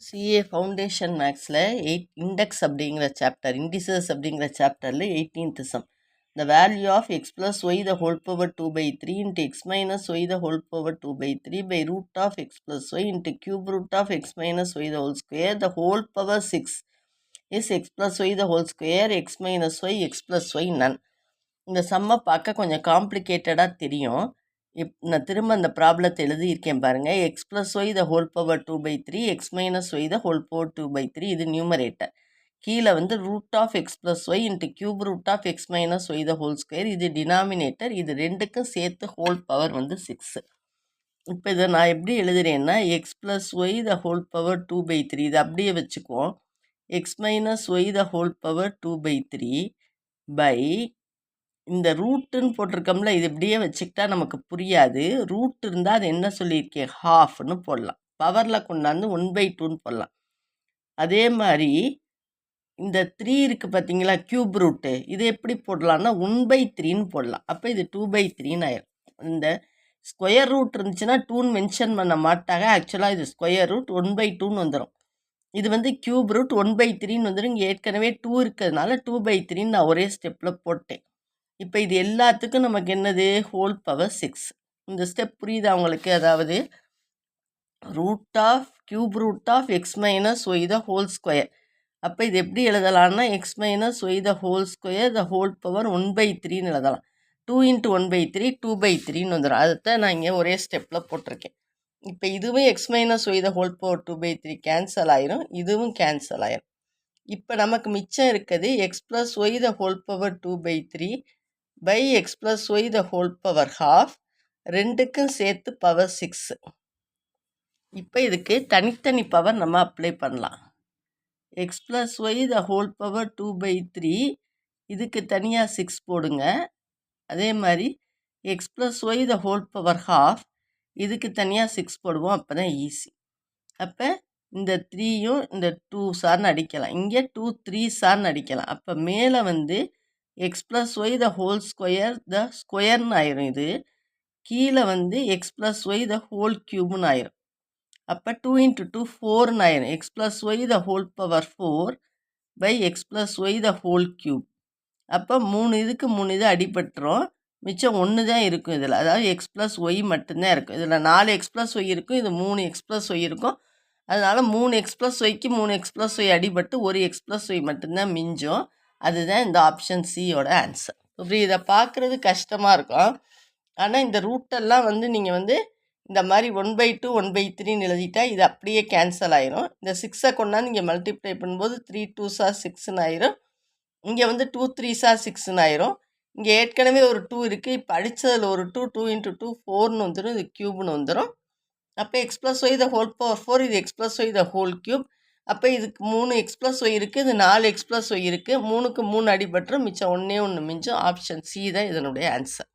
CA foundation மேக்ஸில் index அப்படிங்கிற chapter indices அப்படிங்கிற சாப்டரில் 18th sum the value of x plus y the whole power 2 by 3 into x minus y the whole power 2 by 3 by root of x plus y into cube root of x minus y the whole square the whole power 6 is x plus y the whole square x minus y x plus y none. இந்த சம்மை பார்க்க கொஞ்சம் காம்ப்ளிகேட்டடாக தெரியும். நான் திரும்ப அந்த ப்ராப்ளத்தை எழுதியிருக்கேன் பாருங்கள். X plus y the whole power 2/3 x minus y the whole power 2/3 இது நியூமரேட்டர். கீழே வந்து root of x plus y into cube root of x minus y the whole square இது டினாமினேட்டர். இது ரெண்டுக்கும் சேர்த்து ஹோல் பவர் வந்து 6. இப்போ இதை நான் எப்படி எழுதுறேன்னா x plus y the whole power 2/3 இது அப்படியே வச்சுக்குவோம். X minus y the whole power 2/3 by இந்த ரூட்டுன்னு போட்டிருக்கோம்ல, இது இப்படியே வச்சுக்கிட்டா நமக்கு புரியாது. ரூட் இருந்தால் அது என்ன சொல்லியிருக்கேன், ஹாஃப்னு போடலாம். பவரில் கொண்டாந்து 1/2ன்னு போடலாம். அதே மாதிரி இந்த 3 இருக்குது பார்த்தீங்களா, க்யூப் ரூட்டு, இது எப்படி போடலான்னா 1/3ன்னு போடலாம். அப்போ இது 2/3ன்னு ஆயிரும். இந்த ஸ்கொயர் ரூட் இருந்துச்சுன்னா 2ன்னு மென்ஷன் பண்ண மாட்டாங்க. ஆக்சுவலாக இது ஸ்கொயர் ரூட் 1/2ன்னு வந்துடும். இது வந்து க்யூப் ரூட் 1/3ன்னு வந்துடும். இங்கே ஏற்கனவே 2 இருக்கிறதுனால 2/3ன்னு நான் ஒரே ஸ்டெப்பில் போட்டேன். இப்போ இது எல்லாத்துக்கும் நமக்கு என்னது, ஹோல் பவர் 6. இந்த ஸ்டெப் புரியுதா உங்களுக்கு? அதாவது root of cube root of x minus y the whole square. அப்போ இது எப்படி எழுதலாம்னா x minus y the whole square the whole power 1/3ன்னு எழுதலாம். 2 × 1/3 2/3ன்னு வந்துடும். அதைத்தான் நான் இங்கே ஒரே ஸ்டெப்பில் போட்டிருக்கேன். இப்போ இதுவும் x minus y the whole power 2/3 cancel ஆயிரும், இதுவும் கேன்சல் ஆயிரும். இப்போ நமக்கு மிச்சம் இருக்குது x plus y the whole power 2/3 by x plus y the whole power half, ரெண்டுக்கும் சேர்த்து பவர் 6. இப்போ இதுக்கு தனித்தனி பவர் நம்ம அப்ளை பண்ணலாம். X plus y the whole power 2/3 இதுக்கு தனியாக 6 போடுங்க. அதே மாதிரி x plus y the whole power half இதுக்கு தனியாக 6 போடுவோம். அப்போ தான் ஈஸி. அப்போ இந்த 3யும் இந்த 2 சார்னு அடிக்கலாம். இங்கே 2 3 சார்னு அடிக்கலாம். அப்போ மேலே வந்து x plus y the whole square the ஸ்கொயர்னு ஆயிரும். இது கீழே வந்து x plus y the whole க்யூப்னு ஆயிரும். அப்போ 2 × 2 4ன்னு ஆயிரும். X plus y the whole power 4 by x plus y the whole cube. அப்போ 3 இதுக்கு 3 இது அடிபட்டுரும். மிச்சம் 1 தான் இருக்கும் இதில். அதாவது எக்ஸ் ப்ளஸ் ஒய் மட்டும்தான் இருக்கும். இதில் 4 எக்ஸ் ப்ளஸ் ஒய் இருக்கும், இது 3 எக்ஸ் ப்ளஸ் ஒய் இருக்கும். அதனால் 3 எக்ஸ் ப்ளஸ் ஒய்க்கு 3 எக்ஸ் ப்ளஸ் ஒய் அடிபட்டு ஒரு எக்ஸ் ப்ளஸ் ஒய் மட்டும்தான் மிஞ்சும். அதுதான் இந்த ஆப்ஷன் சியோட ஆன்சர். இப்படி இதை பார்க்குறது கஷ்டமாக இருக்கும். ஆனால் இந்த ரூட்டெல்லாம் வந்து நீங்கள் வந்து இந்த மாதிரி 1/2 1/3ன்னு எழுதிட்டா இது அப்படியே கேன்சல் ஆயிரும். இந்த 6ஐ கொண்டாந்து இங்கே மல்டிப்ளை பண்ணும்போது 3 2s are 6ன்னு ஆயிரும். இங்கே வந்து 2 3s are 6ன்னு ஆயிரும். இங்கே ஏற்கனவே ஒரு 2 இருக்குது. இப்போ அடித்ததில் ஒரு 2 2 × 2 4ன்னு வந்துடும். இது க்யூப்னு வந்துடும். அப்போ x plus y the whole power 4 இது x plus y the whole cube. அப்போ இதுக்கு 3 எக்ஸ் ப்ளஸ் ஒய் இருக்குது, இது 4 எக்ஸ் ப்ளஸ் ஒய் இருக்குது. 3க்கு 3 அடிபட்டுரும், மிச்சம் 1 மிஞ்சும். ஆப்ஷன் சி தான் இதனுடைய ஆன்சர்.